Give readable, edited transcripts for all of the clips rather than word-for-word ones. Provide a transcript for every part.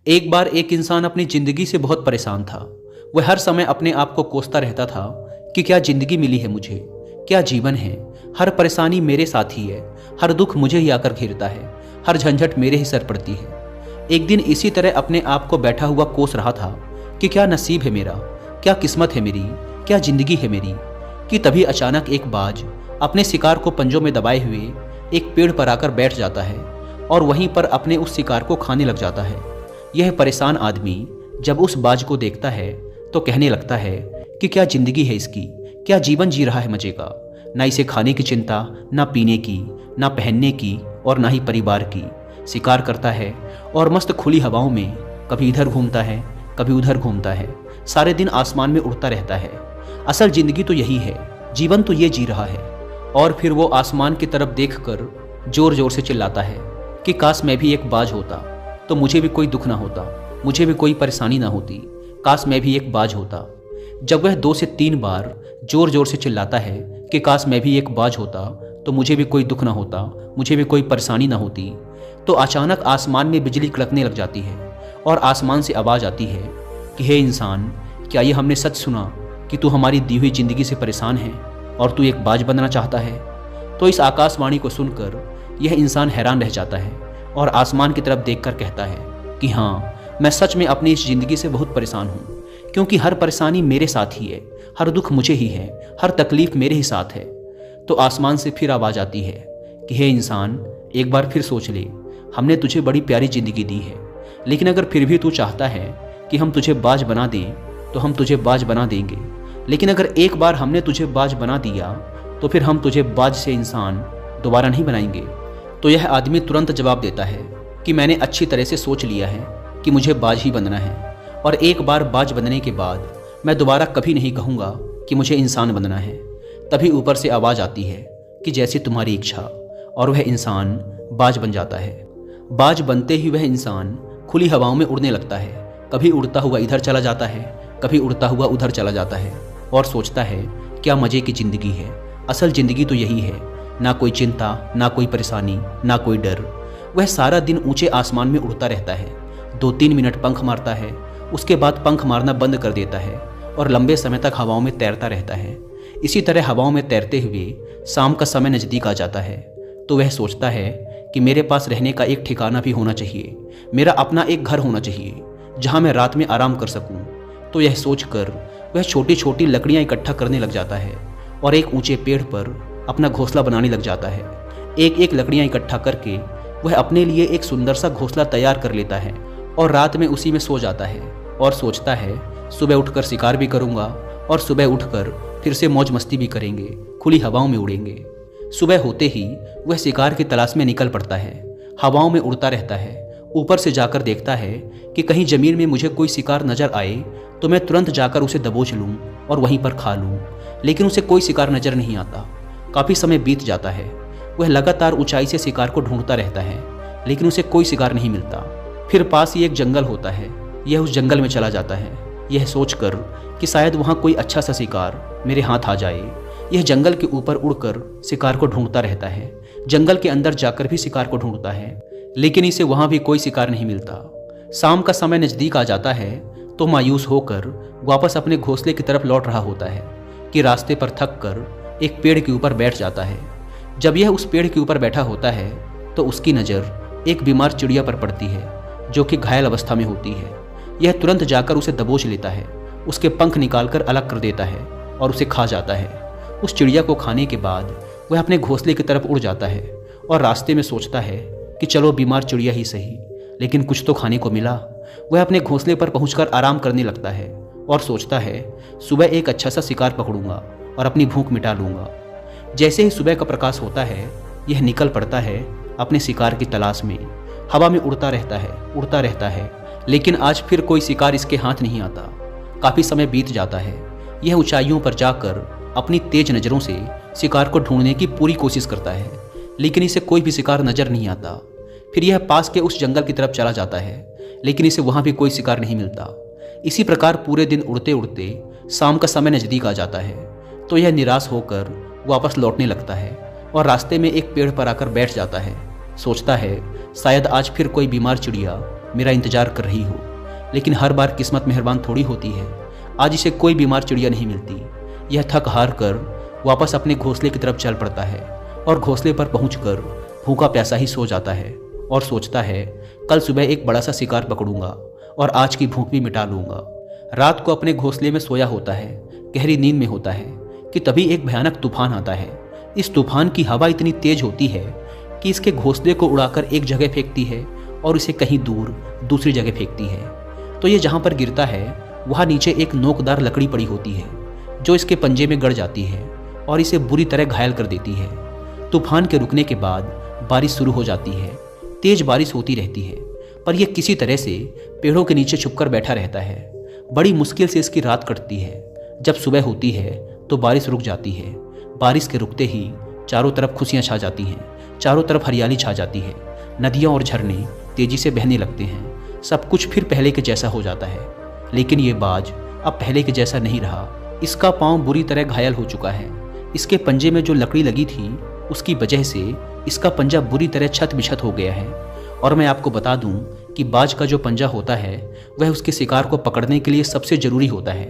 एक बार एक इंसान अपनी जिंदगी से बहुत परेशान था। वह हर समय अपने आप को कोसता रहता था कि क्या जिंदगी मिली है मुझे, क्या जीवन है। हर परेशानी मेरे साथ ही है, हर दुख मुझे ही आकर घेरता है, हर झंझट मेरे ही सर पड़ती है। एक दिन इसी तरह अपने आप को बैठा हुआ कोस रहा था कि क्या नसीब है मेरा, क्या किस्मत है मेरी, क्या जिंदगी है मेरी, कि तभी अचानक एक बाज अपने शिकार को पंजों में दबाए हुए एक पेड़ पर आकर बैठ जाता है और वहीं पर अपने उस शिकार को खाने लग जाता है। यह परेशान आदमी जब उस बाज को देखता है तो कहने लगता है कि क्या जिंदगी है इसकी, क्या जीवन जी रहा है मजे का। ना इसे खाने की चिंता, ना पीने की, ना पहनने की और ना ही परिवार की। शिकार करता है और मस्त खुली हवाओं में कभी इधर घूमता है, कभी उधर घूमता है, सारे दिन आसमान में उड़ता रहता है। असल जिंदगी तो यही है, जीवन तो ये जी रहा है। और फिर वो आसमान की तरफ देखकर जोर जोर से चिल्लाता है कि काश मैं भी एक बाज होता तो मुझे भी कोई दुख ना होता, मुझे भी कोई परेशानी ना होती, काश मैं भी एक बाज होता। जब वह 2 से 3 बार जोर जोर से चिल्लाता है कि काश मैं भी एक बाज होता तो मुझे भी कोई दुख ना होता, मुझे भी कोई परेशानी ना होती, तो अचानक आसमान में बिजली कड़कने लग जाती है और आसमान से आवाज़ आती है कि हे इंसान, क्या ये हमने सच सुना कि तू हमारी दी हुई जिंदगी से परेशान है और तू एक बाज बनना चाहता है। तो इस आकाशवाणी को सुनकर यह इंसान हैरान रह जाता है और आसमान की तरफ देखकर कहता है कि हाँ, मैं सच में अपनी इस जिंदगी से बहुत परेशान हूँ, क्योंकि हर परेशानी मेरे साथ ही है, हर दुख मुझे ही है, हर तकलीफ मेरे ही साथ है। तो आसमान से फिर आवाज़ आती है कि हे इंसान, एक बार फिर सोच ले, हमने तुझे बड़ी प्यारी जिंदगी दी है, लेकिन अगर फिर भी तू चाहता है कि हम तुझे बाज बना दें तो हम तुझे बाज बना देंगे, लेकिन अगर एक बार हमने तुझे बाज बना दिया तो फिर हम तुझे बाज से इंसान दोबारा नहीं बनाएंगे। तो यह आदमी तुरंत जवाब देता है कि मैंने अच्छी तरह से सोच लिया है कि मुझे बाज ही बनना है, और एक बार बाज बनने के बाद मैं दोबारा कभी नहीं कहूँगा कि मुझे इंसान बनना है। तभी ऊपर से आवाज़ आती है कि जैसी तुम्हारी इच्छा, और वह इंसान बाज बन जाता है। बाज बनते ही वह इंसान खुली हवाओं में उड़ने लगता है, कभी उड़ता हुआ इधर चला जाता है, कभी उड़ता हुआ उधर चला जाता है और सोचता है क्या मज़े की ज़िंदगी है, असल ज़िंदगी तो यही है, ना कोई चिंता, ना कोई परेशानी, ना कोई डर। वह सारा दिन ऊंचे आसमान में उड़ता रहता है, 2-3 मिनट पंख मारता है, उसके बाद पंख मारना बंद कर देता है और लंबे समय तक हवाओं में तैरता रहता है। इसी तरह हवाओं में तैरते हुए शाम का समय नज़दीक आ जाता है तो वह सोचता है कि मेरे पास रहने का एक ठिकाना भी होना चाहिए, मेरा अपना एक घर होना चाहिए जहाँ मैं रात में आराम कर सकूँ। तो यह सोचकर वह छोटी छोटी लकड़ियाँ इकट्ठा करने लग जाता है और एक ऊंचे पेड़ पर अपना घोंसला बनाने लग जाता है। एक एक लकड़ियाँ इकट्ठा करके वह अपने लिए एक सुंदर सा घोंसला तैयार कर लेता है और रात में उसी में सो जाता है और सोचता है सुबह उठकर शिकार भी करूँगा और सुबह उठकर फिर से मौज मस्ती भी करेंगे, खुली हवाओं में उड़ेंगे। सुबह होते ही वह शिकार की तलाश में निकल पड़ता है, हवाओं में उड़ता रहता है। ऊपर से जाकर देखता है कि कहीं ज़मीन में मुझे कोई शिकार नज़र आए तो मैं तुरंत जाकर उसे दबोच लूँ और वहीं पर खा लूँ, लेकिन उसे कोई शिकार नज़र नहीं आता। काफ़ी समय बीत जाता है, वह लगातार ऊंचाई से शिकार को ढूंढता रहता है, लेकिन उसे कोई शिकार नहीं मिलता। फिर पास ही एक जंगल होता है, यह उस जंगल में चला जाता है, यह सोचकर कि शायद वहाँ कोई अच्छा सा शिकार मेरे हाथ आ जाए। यह जंगल के ऊपर उड़कर शिकार को ढूंढता रहता है, जंगल के अंदर जाकर भी शिकार को ढूंढता है, लेकिन इसे वहाँ भी कोई शिकार नहीं मिलता। शाम का समय नज़दीक आ जाता है तो मायूस होकर वापस अपने घोंसले की तरफ लौट रहा होता है कि रास्ते पर थक कर एक पेड़ के ऊपर बैठ जाता है। जब यह उस पेड़ के ऊपर बैठा होता है तो उसकी नज़र एक बीमार चिड़िया पर पड़ती है जो कि घायल अवस्था में होती है। यह तुरंत जाकर उसे दबोच लेता है, उसके पंख निकालकर अलग कर देता है और उसे खा जाता है। उस चिड़िया को खाने के बाद वह अपने घोंसले की तरफ उड़ जाता है और रास्ते में सोचता है कि चलो बीमार चिड़िया ही सही, लेकिन कुछ तो खाने को मिला। वह अपने घोंसले पर पहुंचकर आराम करने लगता है और सोचता है सुबह एक अच्छा सा शिकार पकड़ूंगा और अपनी भूख मिटा लूंगा। जैसे ही सुबह का प्रकाश होता है यह निकल पड़ता है अपने शिकार की तलाश में। हवा में उड़ता रहता है, लेकिन आज फिर कोई शिकार इसके हाथ नहीं आता। काफ़ी समय बीत जाता है, यह ऊंचाइयों पर जाकर अपनी तेज नज़रों से शिकार को ढूंढने की पूरी कोशिश करता है, लेकिन इसे कोई भी शिकार नज़र नहीं आता। फिर यह पास के उस जंगल की तरफ चला जाता है, लेकिन इसे वहाँ भी कोई शिकार नहीं मिलता। इसी प्रकार पूरे दिन उड़ते उड़ते शाम का समय नज़दीक आ जाता है तो यह निराश होकर वापस लौटने लगता है और रास्ते में एक पेड़ पर आकर बैठ जाता है। सोचता है शायद आज फिर कोई बीमार चिड़िया मेरा इंतजार कर रही हो। लेकिन हर बार किस्मत मेहरबान थोड़ी होती है। आज इसे कोई बीमार चिड़िया नहीं मिलती। यह थक हार कर वापस अपने घोंसले की तरफ चल पड़ता है और घोंसले पर पहुंचकर भूखा प्यासा ही सो जाता है और सोचता है कल सुबह एक बड़ा सा शिकार पकड़ूंगा और आज की भूख भी मिटा लूंगा। रात को अपने घोंसले में सोया होता है, गहरी नींद में होता है कि तभी एक भयानक तूफान आता है। इस तूफान की हवा इतनी तेज होती है कि इसके घोंसले को उड़ाकर एक जगह फेंकती है और इसे कहीं दूर दूसरी जगह फेंकती है। तो ये जहाँ पर गिरता है वहाँ नीचे एक नोकदार लकड़ी पड़ी होती है जो इसके पंजे में गड़ जाती है और इसे बुरी तरह घायल कर देती है। तूफान के रुकने के बाद बारिश शुरू हो जाती है। तेज बारिश होती रहती है पर यह किसी तरह से पेड़ों के नीचे छुपकर बैठा रहता है। बड़ी मुश्किल से इसकी रात कटती है। जब सुबह होती है तो बारिश रुक जाती है। बारिश के रुकते ही चारों तरफ खुशियाँ छा जाती हैं, चारों तरफ हरियाली छा जाती है। नदियाँ और झरने तेजी से बहने लगते हैं। सब कुछ फिर पहले के जैसा हो जाता है। लेकिन ये बाज अब पहले के जैसा नहीं रहा। इसका पाँव बुरी तरह घायल हो चुका है। इसके पंजे में जो लकड़ी लगी थी उसकी वजह से इसका पंजा बुरी तरह छत बिछत हो गया है। और मैं आपको बता दूं कि बाज का जो पंजा होता है वह उसके शिकार को पकड़ने के लिए सबसे ज़रूरी होता है,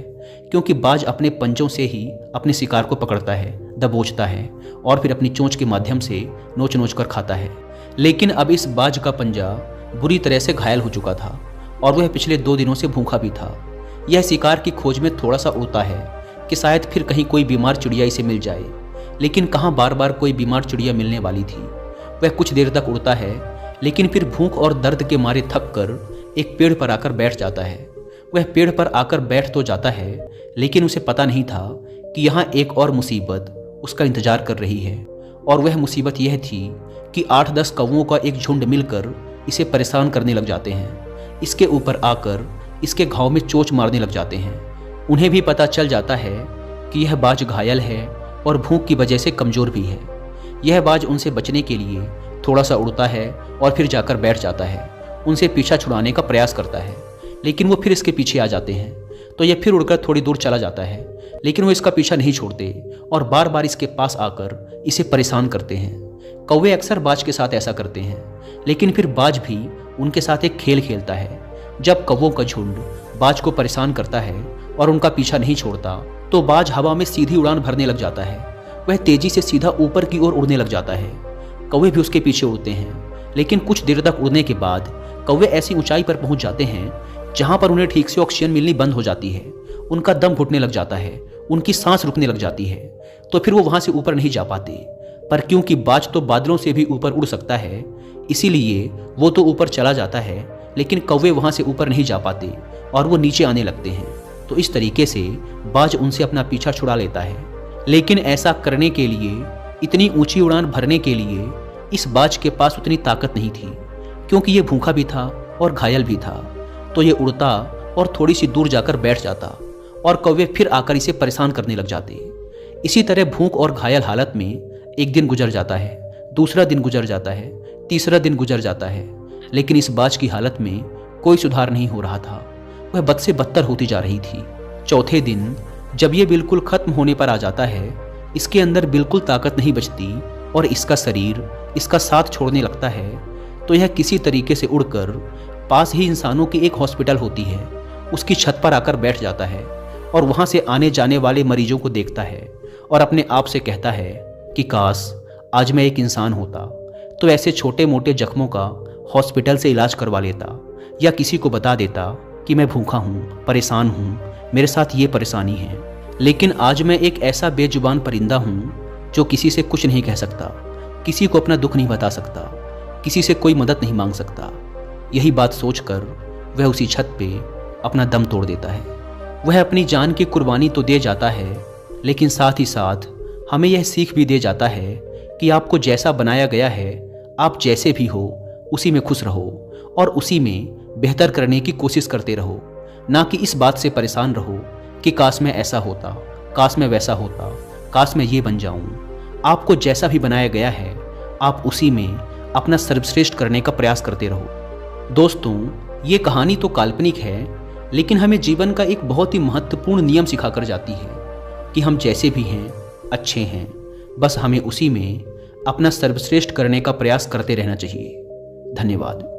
क्योंकि बाज अपने पंजों से ही अपने शिकार को पकड़ता है, दबोचता है और फिर अपनी चोंच के माध्यम से नोच नोच कर खाता है। लेकिन अब इस बाज का पंजा बुरी तरह से घायल हो चुका था और वह पिछले 2 दिनों से भूखा भी था। यह शिकार की खोज में थोड़ा सा उड़ता है कि शायद फिर कहीं कोई बीमार चिड़िया इसे मिल जाए। लेकिन कहाँ बार बार कोई बीमार चिड़िया मिलने वाली थी। वह कुछ देर तक उड़ता है लेकिन फिर भूख और दर्द के मारे थक कर एक पेड़ पर आकर बैठ जाता है। वह पेड़ पर आकर बैठ तो जाता है लेकिन उसे पता नहीं था कि यहाँ एक और मुसीबत उसका इंतजार कर रही है। और वह मुसीबत यह थी कि 8-10 कौवों का एक झुंड मिलकर इसे परेशान करने लग जाते हैं। इसके ऊपर आकर इसके घाव में चोंच मारने लग जाते हैं। उन्हें भी पता चल जाता है कि यह बाज घायल है और भूख की वजह से कमज़ोर भी है। यह बाज उनसे बचने के लिए थोड़ा सा उड़ता है और फिर जाकर बैठ जाता है। उनसे पीछा छुड़ाने का प्रयास करता है लेकिन वो फिर इसके पीछे आ जाते हैं। तो यह फिर उड़कर थोड़ी दूर चला जाता है लेकिन वो इसका पीछा नहीं छोड़ते और बार बार इसके पास आकर इसे परेशान करते हैं। कौवे अक्सर बाज के साथ ऐसा करते हैं लेकिन फिर बाज भी उनके साथ एक खेल खेलता है। जब कौवों का झुंड बाज को परेशान करता है और उनका पीछा नहीं छोड़ता तो बाज हवा में सीधी उड़ान भरने लग जाता है। वह तेजी से सीधा ऊपर की ओर उड़ने लग जाता है। कौवे भी उसके पीछे उड़ते हैं लेकिन कुछ देर तक उड़ने के बाद कौवे ऐसी ऊंचाई पर पहुंच जाते हैं जहां पर उन्हें ठीक से ऑक्सीजन मिलनी बंद हो जाती है। उनका दम घुटने लग जाता है, उनकी सांस रुकने लग जाती है। तो फिर वो वहां से ऊपर नहीं जा पाते। पर क्योंकि बाज तो बादलों से भी ऊपर उड़ सकता है इसीलिए वो तो ऊपर चला जाता है लेकिन कौवे वहां से ऊपर नहीं जा पाते और वो नीचे आने लगते हैं। तो इस तरीके से बाज उनसे अपना पीछा छुड़ा लेता है। लेकिन ऐसा करने के लिए, इतनी ऊंची उड़ान भरने के लिए इस बाज के पास उतनी ताकत नहीं थी, क्योंकि ये भूखा भी था और घायल भी था। तो ये उड़ता और थोड़ी सी दूर जाकर बैठ जाता और कौवे फिर आकर इसे परेशान करने लग जाते। इसी तरह भूख और घायल हालत में एक दिन गुजर जाता है, दूसरा दिन गुजर जाता है, तीसरा दिन गुजर जाता है। लेकिन इस बाज की हालत में कोई सुधार नहीं हो रहा था। वह बद से बदतर होती जा रही थी। चौथे दिन जब ये बिल्कुल खत्म होने पर आ जाता है, इसके अंदर बिल्कुल ताकत नहीं बचती और इसका शरीर इसका साथ छोड़ने लगता है। तो यह किसी तरीके से उड़कर पास ही इंसानों की एक हॉस्पिटल होती है उसकी छत पर आकर बैठ जाता है और वहाँ से आने जाने वाले मरीजों को देखता है और अपने आप से कहता है कि काश आज मैं एक इंसान होता तो ऐसे छोटे मोटे जख्मों का हॉस्पिटल से इलाज करवा लेता या किसी को बता देता कि मैं भूखा हूँ, परेशान हूँ, मेरे साथ ये परेशानी है। लेकिन आज मैं एक ऐसा बेजुबान परिंदा हूँ जो किसी से कुछ नहीं कह सकता, किसी को अपना दुख नहीं बता सकता, किसी से कोई मदद नहीं मांग सकता। यही बात सोचकर वह उसी छत पे अपना दम तोड़ देता है। वह अपनी जान की कुर्बानी तो दे जाता है लेकिन साथ ही साथ हमें यह सीख भी दे जाता है कि आपको जैसा बनाया गया है, आप जैसे भी हो उसी में खुश रहो और उसी में बेहतर करने की कोशिश करते रहो, ना कि इस बात से परेशान रहो कि काश मैं ऐसा होता, काश मैं वैसा होता, काश मैं ये बन जाऊं। आपको जैसा भी बनाया गया है आप उसी में अपना सर्वश्रेष्ठ करने का प्रयास करते रहो। दोस्तों, ये कहानी तो काल्पनिक है लेकिन हमें जीवन का एक बहुत ही महत्वपूर्ण नियम सिखाकर जाती है कि हम जैसे भी हैं अच्छे हैं, बस हमें उसी में अपना सर्वश्रेष्ठ करने का प्रयास करते रहना चाहिए। धन्यवाद।